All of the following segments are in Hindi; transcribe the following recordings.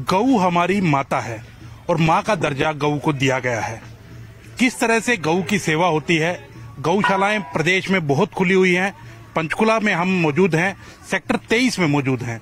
गऊ हमारी माता है और माँ का दर्जा गऊ को दिया गया है। किस तरह से गऊ की सेवा होती है। गौशालाएं प्रदेश में बहुत खुली हुई हैं। पंचकुला में हम मौजूद हैं, सेक्टर 23 में मौजूद हैं।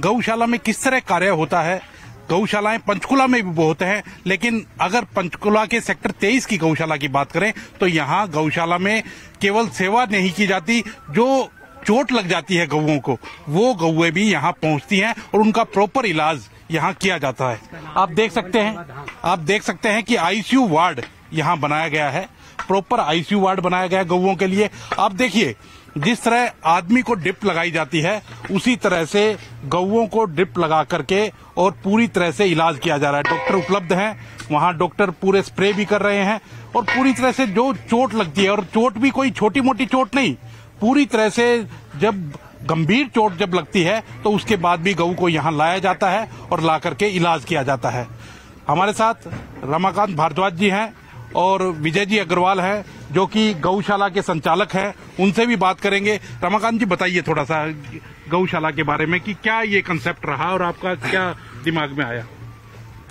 गौशाला में किस तरह कार्य होता है। गौशालाएं पंचकुला में भी बहुत हैं, लेकिन अगर पंचकुला के सेक्टर 23 की गौशाला की बात करें तो यहाँ गौशाला में केवल सेवा नहीं की जाती, जो चोट लग जाती है गौओं को, वो गौएं भी यहाँ पहुँचती हैं और उनका प्रॉपर इलाज यहाँ किया जाता है। आप देख सकते हैं कि आईसीयू वार्ड यहाँ बनाया गया है, प्रॉपर आईसीयू वार्ड बनाया गया है गौओं के लिए। आप देखिए, जिस तरह आदमी को ड्रिप लगाई जाती है उसी तरह से गौओं को ड्रिप लगा करके और पूरी तरह से इलाज किया जा रहा है। डॉक्टर उपलब्ध हैं, वहाँ डॉक्टर पूरे स्प्रे भी कर रहे हैं और पूरी तरह से जो चोट लगती है, और चोट भी कोई छोटी मोटी चोट नहीं, पूरी तरह से जब गंभीर चोट जब लगती है तो उसके बाद भी गऊ को यहाँ लाया जाता है और ला करके इलाज किया जाता है। हमारे साथ रमाकांत भारद्वाज जी हैं और विजय जी अग्रवाल हैं, जो कि गौशाला के संचालक हैं। उनसे भी बात करेंगे। रमाकांत जी, बताइए थोड़ा सा गौशाला के बारे में कि क्या ये कंसेप्ट रहा और आपका क्या दिमाग में आया।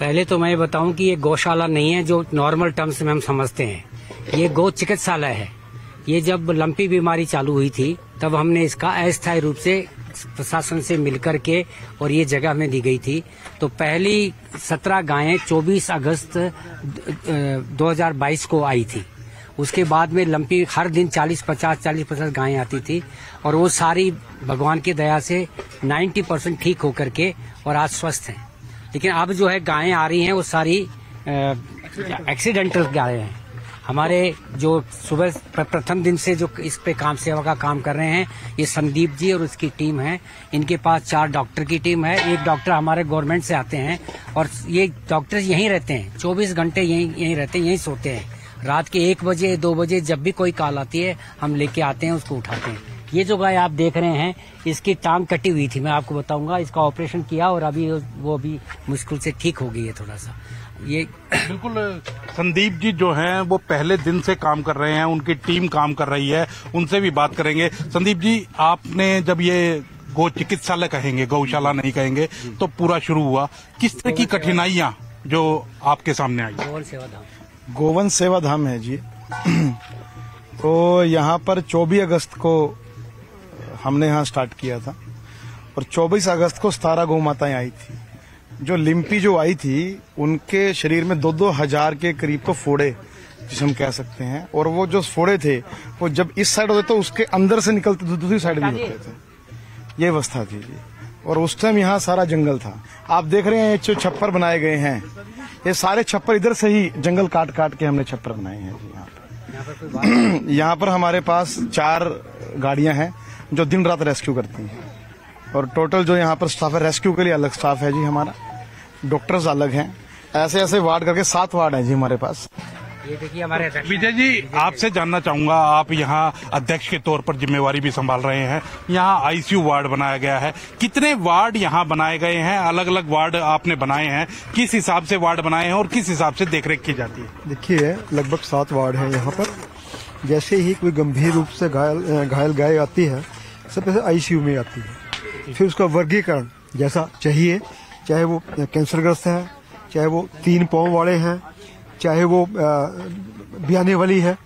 पहले तो मैं बताऊं कि ये गौशाला नहीं है जो नॉर्मल टर्म्स में हम समझते हैं, ये गौ चिकित्सालय है। ये जब लंपी बीमारी चालू हुई थी तब हमने इसका अस्थायी रूप से प्रशासन से मिलकर के और ये जगह हमें दी गई थी। तो पहली 17 गायें 24 अगस्त 2022 को आई थी। उसके बाद में लंपी हर दिन 40-50 गायें आती थी और वो सारी भगवान की दया से 90% ठीक होकर के और आज स्वस्थ हैं। लेकिन अब जो है गायें आ रही हैं वो सारी एक्सीडेंटल गायें हैं। हमारे जो सुबह प्रथम दिन से जो इस पे सेवा का काम कर रहे हैं, ये संदीप जी और उसकी टीम है। इनके पास 4 डॉक्टर की टीम है। एक डॉक्टर हमारे गवर्नमेंट से आते हैं और ये डॉक्टर यहीं रहते हैं, 24 घंटे यहीं रहते हैं, यहीं सोते हैं। रात के 1 बजे 2 बजे जब भी कोई कॉल आती है हम लेके आते हैं, उसको उठाते हैं। ये जो गाय आप देख रहे हैं, इसकी टांग कटी हुई थी, मैं आपको बताऊंगा। इसका ऑपरेशन किया और अभी वो भी मुश्किल से ठीक हो गई है थोड़ा सा। ये बिल्कुल, संदीप जी जो हैं वो पहले दिन से काम कर रहे हैं, उनकी टीम काम कर रही है, उनसे भी बात करेंगे। संदीप जी, आपने जब ये गौ चिकित्सालय कहेंगे, गौशाला नहीं कहेंगे, तो पूरा शुरू हुआ, किस तरह की कठिनाइयां जो आपके सामने आई। गोवन सेवा धाम है जी। तो यहाँ पर 24 अगस्त को हमने यहाँ स्टार्ट किया था और 24 अगस्त को 17 गौ माताएं आई थी। जो लिम्पी जो आई थी, उनके शरीर में 2-2 हजार के करीब को फोड़े, जिसे हम कह सकते हैं। और वो जो फोड़े थे वो जब इस साइड होते तो उसके अंदर से निकलते, दूसरी साइड भी होते थे। ये अवस्था थी जी। और उस टाइम यहाँ सारा जंगल था। आप देख रहे हैं जो छप्पर बनाए गए हैं, ये सारे छप्पर इधर से ही जंगल काट काट के हमने छप्पर बनाए हैं जी। यहाँ पर हमारे पास 4 गाड़ियां हैं जो दिन रात रेस्क्यू करती हैं। और टोटल जो यहाँ पर स्टाफ है, रेस्क्यू के लिए अलग स्टाफ है जी हमारा, डॉक्टर्स अलग हैं। ऐसे ऐसे वार्ड करके 7 वार्ड हैं जी हमारे पास। ये देखिए हमारे विजय जी, आपसे जानना चाहूंगा, आप यहाँ अध्यक्ष के तौर पर जिम्मेवारी भी संभाल रहे हैं। यहाँ आईसीयू वार्ड बनाया गया है, कितने वार्ड यहाँ बनाए गए हैं? अलग अलग वार्ड आपने बनाए हैं, किस हिसाब से वार्ड बनाए हैं और किस हिसाब से देखरेख की जाती है? देखिए, लगभग 7 वार्ड है यहाँ पर। जैसे ही कोई गंभीर रूप से घायल गाय आती है, सबसे पहले आईसीयू में आती है। फिर उसका वर्गीकरण जैसा चाहिए, चाहे वो कैंसरग्रस्त है, चाहे वो 3 पाँव वाले हैं, चाहे वो ब्याने वाली है,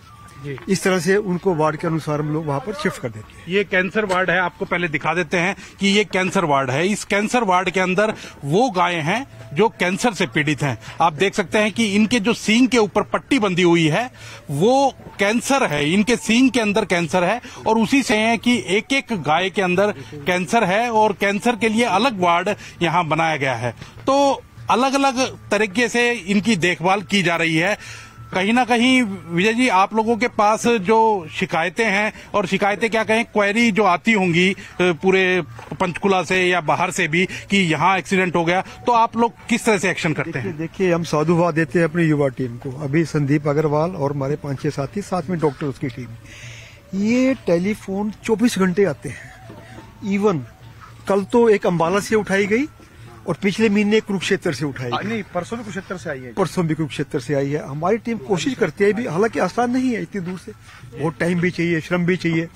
इस तरह से उनको वार्ड के अनुसार हम लोग वहाँ पर शिफ्ट कर देते हैं। ये कैंसर वार्ड है, आपको पहले दिखा देते हैं कि ये कैंसर वार्ड है। इस कैंसर वार्ड के अंदर वो गायें हैं जो कैंसर से पीड़ित हैं। आप देख सकते हैं कि इनके जो सींग के ऊपर पट्टी बंधी हुई है वो कैंसर है, इनके सींग के अंदर कैंसर है। और उसी से है कि एक एक गाय के अंदर कैंसर है और कैंसर के लिए अलग वार्ड यहाँ बनाया गया है। तो अलग अलग तरीके से इनकी देखभाल की जा रही है। कहीं ना कहीं विजय जी, आप लोगों के पास जो शिकायतें हैं, और शिकायतें क्या कहें, क्वेरी जो आती होंगी पूरे पंचकुला से या बाहर से भी कि यहाँ एक्सीडेंट हो गया, तो आप लोग किस तरह से एक्शन करते हैं? देखिए, हम साधुवाद देते हैं अपनी युवा टीम को। अभी संदीप अग्रवाल और हमारे 5-6 साथी, साथ में डॉक्टर उसकी टीम, ये टेलीफोन 24 घंटे आते हैं। इवन कल तो एक अम्बाला से उठाई गई और पिछले महीने कुरुक्षेत्र से उठाई गई। नहीं, परसों भी कुरुक्षेत्र से आई है। परसों भी कुरुक्षेत्र से आई है। हमारी टीम कोशिश करती है भी, हालांकि आसान नहीं है इतनी दूर से, बहुत टाइम भी चाहिए, श्रम भी चाहिए।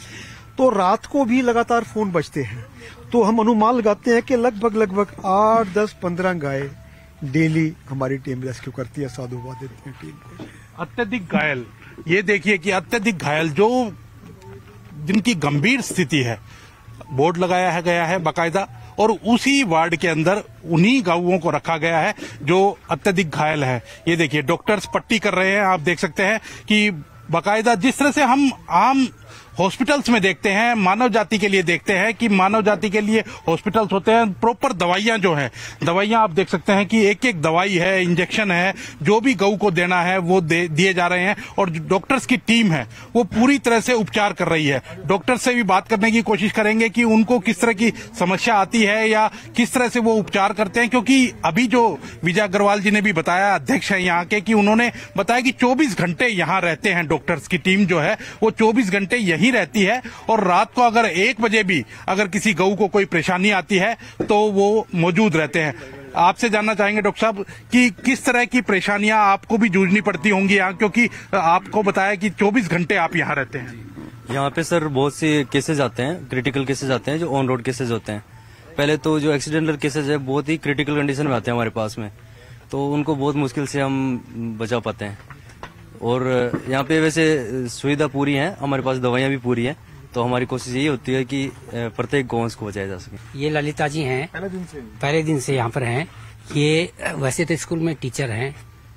तो रात को भी लगातार फोन बजते हैं। तो हम अनुमान लगाते हैं कि लगभग 8, 10, 15 गाय डेली हमारी टीम रेस्क्यू करती है, साधुवाद देती है टीम को। अत्यधिक घायल, ये देखिए कि अत्यधिक घायल जो जिनकी गंभीर स्थिति है, बोर्ड लगाया गया है बाकायदा, और उसी वार्ड के अंदर उन्हीं गौओं को रखा गया है जो अत्यधिक घायल है। ये देखिए डॉक्टर्स पट्टी कर रहे हैं, आप देख सकते हैं कि बाकायदा जिस तरह से हम आम हॉस्पिटल्स में देखते हैं, मानव जाति के लिए देखते हैं कि मानव जाति के लिए हॉस्पिटल्स होते हैं, प्रॉपर दवाइयां जो है, दवाइयां आप देख सकते हैं कि एक एक दवाई है, इंजेक्शन है, जो भी गऊ को देना है वो दिए जा रहे हैं, और जो डॉक्टर्स की टीम है वो पूरी तरह से उपचार कर रही है। डॉक्टर से भी बात करने की कोशिश करेंगे कि उनको किस तरह की समस्या आती है या किस तरह से वो उपचार करते हैं, क्योंकि अभी जो विजय अग्रवाल जी ने भी बताया, अध्यक्ष है यहाँ के, कि उन्होंने बताया कि 24 घंटे यहाँ रहते हैं, डॉक्टर्स की टीम जो है वो 24 घंटे यही रहती है, और रात को अगर 1 बजे भी अगर किसी गऊ को कोई परेशानी आती है तो वो मौजूद रहते हैं। आपसे जानना चाहेंगे डॉक्टर साहब कि किस तरह की परेशानियां आपको भी जूझनी पड़ती होंगी यहाँ, क्योंकि आपको बताया कि 24 घंटे आप यहाँ रहते हैं। यहाँ पे सर बहुत से केसेज आते हैं, क्रिटिकल केसेज आते हैं, जो ऑन रोड केसेज होते हैं। पहले तो जो एक्सीडेंटल केसेज है बहुत ही क्रिटिकल कंडीशन में आते हैं हमारे पास में, तो उनको बहुत मुश्किल से हम बचा पाते हैं। और यहाँ पे वैसे सुविधा पूरी है, हमारे पास दवाइयाँ भी पूरी हैं, तो हमारी कोशिश यही होती है कि प्रत्येक गौवंश को बचाया जा सके। ये ललिता जी हैं, पहले दिन से यहाँ पर हैं। ये वैसे तो स्कूल में टीचर हैं,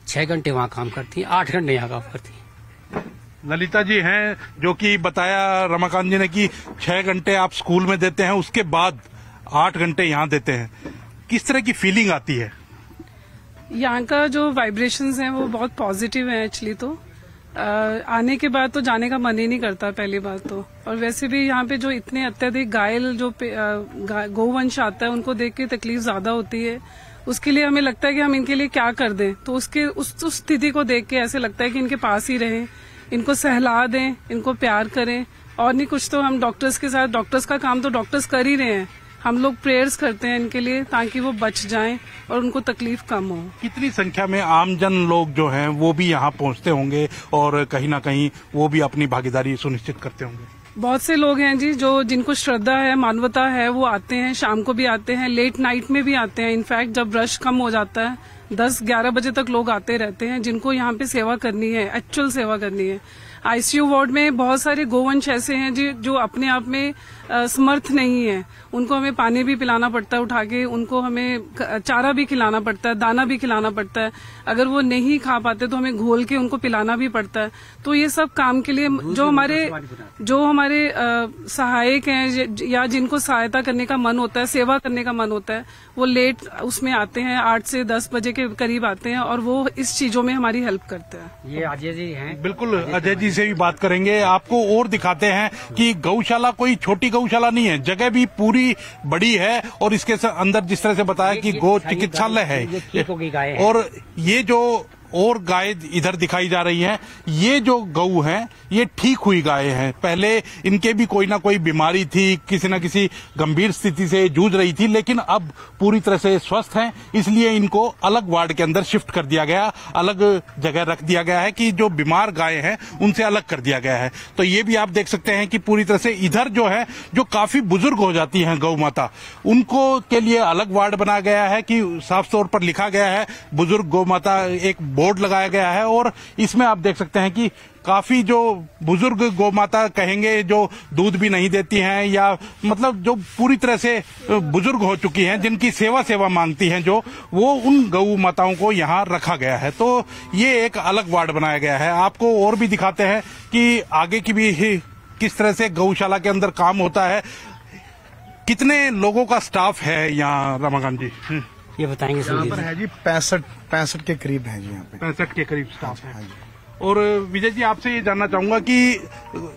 6 घंटे वहाँ काम करती हैं, 8 घंटे यहाँ काम करती हैं। ललिता जी हैं जो कि बताया रमाकांत जी ने कि 6 घंटे आप स्कूल में देते हैं, उसके बाद 8 घंटे यहाँ देते हैं। किस तरह की फीलिंग आती है? यहाँ का जो वाइब्रेशंस हैं वो बहुत पॉजिटिव है एक्चुअली। तो आने के बाद तो जाने का मन ही नहीं करता पहली बात तो। और वैसे भी यहाँ पे जो इतने अत्यधिक घायल जो गौवंश आता है उनको देख के तकलीफ ज्यादा होती है। उसके लिए हमें लगता है कि हम इनके लिए क्या कर दें, तो उसके उस स्थिति को देख के ऐसे लगता है कि इनके पास ही रहें, इनको सहला दें, इनको प्यार करें, और नहीं कुछ तो हम डॉक्टर्स के साथ, डॉक्टर्स का काम तो डॉक्टर्स कर ही रहे हैं, हम लोग प्रेयर्स करते हैं इनके लिए ताकि वो बच जाएं और उनको तकलीफ कम हो। कितनी संख्या में आमजन लोग जो हैं वो भी यहाँ पहुँचते होंगे और कहीं ना कहीं वो भी अपनी भागीदारी सुनिश्चित करते होंगे? बहुत से लोग हैं जी, जो जिनको श्रद्धा है, मानवता है, वो आते हैं, शाम को भी आते हैं, लेट नाइट में भी आते हैं। इनफैक्ट जब रश कम हो जाता है 10-11 बजे तक लोग आते रहते हैं, जिनको यहाँ पे सेवा करनी है, एक्चुअल सेवा करनी है। आईसीयू वार्ड में बहुत सारे गोवंश ऐसे हैं जो अपने आप में समर्थ नहीं है, उनको हमें पानी भी पिलाना पड़ता है उठा के, उनको हमें चारा भी खिलाना पड़ता है, दाना भी खिलाना पड़ता है। अगर वो नहीं खा पाते तो हमें घोल के उनको पिलाना भी पड़ता है। तो ये सब काम के लिए जो हमारे सहायक हैं या जिनको सहायता करने का मन होता है, सेवा करने का मन होता है, वो लेट उसमें आते हैं, 8 से 10 बजे के करीब आते हैं और वो इस चीजों में हमारी हेल्प करते हैं। ये अजय जी हैं। बिल्कुल, अजय जी से भी बात करेंगे, आपको और दिखाते हैं कि गौशाला कोई छोटी गौशाला नहीं है, जगह भी पूरी बड़ी है, और इसके अंदर जिस तरह से बताया कि गौ चिकित्सालय है, और ये जो और गाय इधर दिखाई जा रही हैं, ये जो गऊ हैं ये ठीक हुई गाय हैं। पहले इनके भी कोई ना कोई बीमारी थी, किसी न किसी गंभीर स्थिति से जूझ रही थी, लेकिन अब पूरी तरह से स्वस्थ हैं, इसलिए इनको अलग वार्ड के अंदर शिफ्ट कर दिया गया, अलग जगह रख दिया गया है कि जो बीमार गाय हैं उनसे अलग कर दिया गया है। तो ये भी आप देख सकते हैं कि पूरी तरह से इधर जो है, जो काफी बुजुर्ग हो जाती हैं गौ माता, उनको के लिए अलग वार्ड बनाया गया है कि साफ तौर पर लिखा गया है बुजुर्ग गौ माता, एक बोर्ड लगाया गया है, और इसमें आप देख सकते हैं कि काफी जो बुजुर्ग गौ माता कहेंगे जो दूध भी नहीं देती हैं, या मतलब जो पूरी तरह से बुजुर्ग हो चुकी हैं, जिनकी सेवा मांगती हैं, जो वो उन गौ माताओं को यहाँ रखा गया है। तो ये एक अलग वार्ड बनाया गया है। आपको और भी दिखाते हैं कि आगे की भी किस तरह से गौशाला के अंदर काम होता है। कितने लोगों का स्टाफ है यहाँ रमाकांत जी? ये बताएंगे। यहाँ पर है जी 65 के करीब है जी, यहाँ पे 65 के करीब स्टाफ है। और विजय जी, आपसे ये जानना चाहूंगा कि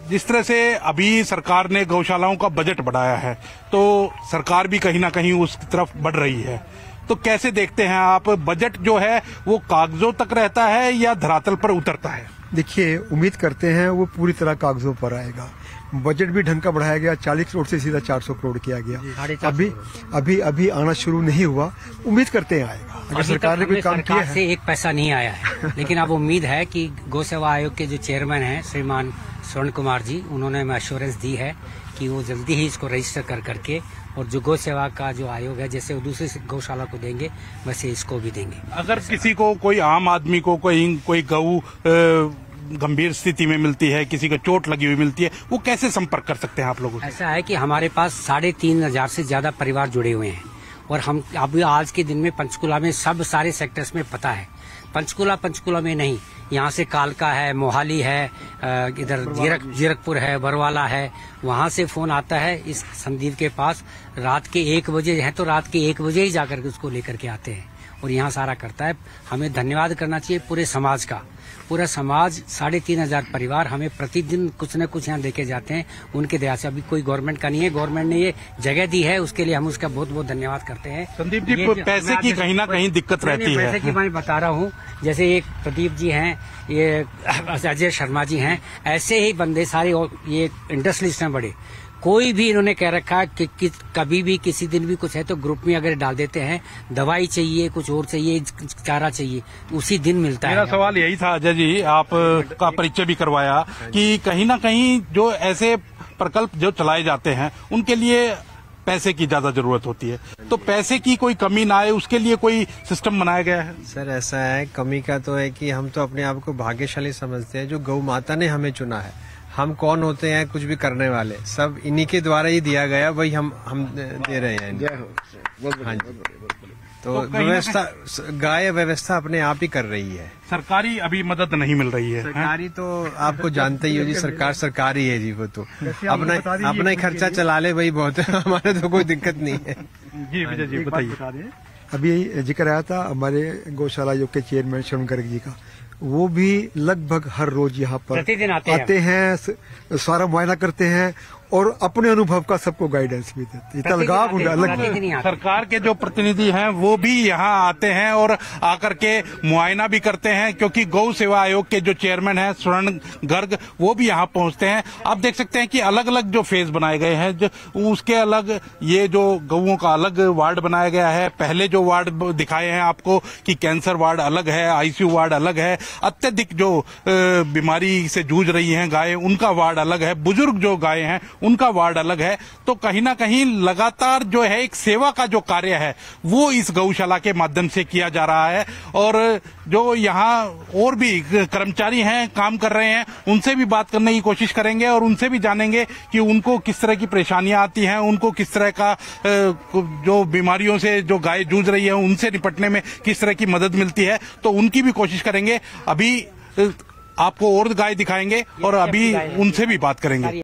जिस तरह से अभी सरकार ने गौशालाओं का बजट बढ़ाया है, तो सरकार भी कहीं ना कहीं उस तरफ बढ़ रही है, तो कैसे देखते हैं आप? बजट जो है वो कागजों तक रहता है या धरातल पर उतरता है? देखिए, उम्मीद करते हैं वो पूरी तरह कागजों पर आएगा। बजट भी ढंग का बढ़ाया गया, 40 करोड़ से सीधा 400 करोड़ किया गया। अभी आना शुरू नहीं हुआ, उम्मीद करते हैं आएगा। अगर सरकार ने कोई काम किया है, से 1 पैसा नहीं आया है लेकिन अब उम्मीद है कि गौ सेवा आयोग के जो चेयरमैन हैं श्रीमान स्वर्ण कुमार जी, उन्होंने हमें एश्योरेंस दी है कि वो जल्दी ही इसको रजिस्टर करके और जो गौ सेवा का जो आयोग है, जैसे वो दूसरे गौशाला को देंगे वैसे इसको भी देंगे। अगर किसी को, कोई आम आदमी को कोई गऊ गंभीर स्थिति में मिलती है, किसी को चोट लगी हुई मिलती है, वो कैसे संपर्क कर सकते हैं आप लोगों से? ऐसा है कि हमारे पास 3,500 से ज्यादा परिवार जुड़े हुए हैं और हम अभी आज के दिन में पंचकुला में सब सारे सेक्टर्स में पता है। पंचकुला में नहीं, यहाँ से कालका है, मोहाली है, इधर जीरकपुर है, बरवाला है, वहाँ से फोन आता है इस संदीप के पास। रात के 1 बजे है तो रात के 1 बजे ही जाकर के उसको लेकर के आते हैं और यहाँ सारा करता है। हमें धन्यवाद करना चाहिए पूरे समाज का। पूरा समाज 3,500 परिवार हमें प्रतिदिन कुछ न कुछ यहाँ देके जाते हैं, उनके दया से। अभी कोई गवर्नमेंट का नहीं है, गवर्नमेंट ने ये जगह दी है, उसके लिए हम उसका बहुत बहुत धन्यवाद करते हैं। संदीप जी, पैसे की कहीं ना कहीं दिक्कत रहती है। पैसे की मैं बता रहा हूँ, जैसे एक प्रदीप जी हैं, ये अजय शर्मा जी हैं, ऐसे ही बंदे सारे, ये इंडस्ट्रियलिस्ट हैं बड़े। कोई भी इन्होंने कह रखा है कि कभी भी किसी दिन भी कुछ है तो ग्रुप में अगर डाल देते हैं, दवाई चाहिए, कुछ और चाहिए, चारा चाहिए, उसी दिन मिलता है। मेरा सवाल यही था अजय जी, आपका परिचय भी करवाया कि कहीं ना कहीं जो ऐसे प्रकल्प जो चलाए जाते हैं उनके लिए पैसे की ज्यादा जरूरत होती है, तो पैसे की कोई कमी ना आए उसके लिए कोई सिस्टम बनाया गया है? सर ऐसा है, कमी का तो है कि हम तो अपने आप को भाग्यशाली समझते हैं जो गौ माता ने हमें चुना है। हम कौन होते हैं कुछ भी करने वाले, सब इन्हीं के द्वारा ही दिया गया, वही हम दे रहे हैं। हाँ जी, तो व्यवस्था, गाय व्यवस्था अपने आप ही कर रही है। सरकारी अभी मदद नहीं मिल रही है? सरकारी तो आपको जानते ही हो जी, सरकार ही है जी, वो तो अपना ही खर्चा चला ले वही बहुत है, हमारे तो कोई दिक्कत नहीं है। जी विजय जी बताइए। अभी जिक्र आया था हमारे गौशाला आयोग के चेयरमैन शरण गर्ग जी का, वो भी लगभग हर रोज यहाँ पर प्रतिदिन आते हैं, सारा मुआयना करते हैं और अपने अनुभव का सबको गाइडेंस भी देते हैं। सरकार के जो प्रतिनिधि हैं वो भी यहाँ आते हैं और आकर के मुआयना भी करते हैं, क्योंकि गौ सेवा आयोग के जो चेयरमैन हैं स्वर्ण गर्ग, वो भी यहाँ पहुंचते हैं। आप देख सकते हैं कि अलग अलग जो फेज बनाए गए हैं, जो उसके अलग, ये जो गौओं का अलग वार्ड बनाया गया है। पहले जो वार्ड दिखाए हैं आपको कि कैंसर वार्ड अलग है, आईसीयू वार्ड अलग है, अत्यधिक जो बीमारी से जूझ रही हैं गायें उनका वार्ड अलग है, बुजुर्ग जो गायें हैं उनका वार्ड अलग है। तो कहीं ना कहीं लगातार जो है एक सेवा का जो कार्य है वो इस गौशाला के माध्यम से किया जा रहा है। और जो यहाँ और भी कर्मचारी हैं, काम कर रहे हैं, उनसे भी बात करने की कोशिश करेंगे और उनसे भी जानेंगे कि उनको किस तरह की परेशानियां आती हैं, उनको किस तरह का जो बीमारियों से जो गाय जूझ रही है उनसे निपटने में किस तरह की मदद मिलती है, तो उनकी भी कोशिश करेंगे। अभी आपको और गाय दिखाएंगे और अभी उनसे भी बात करेंगे।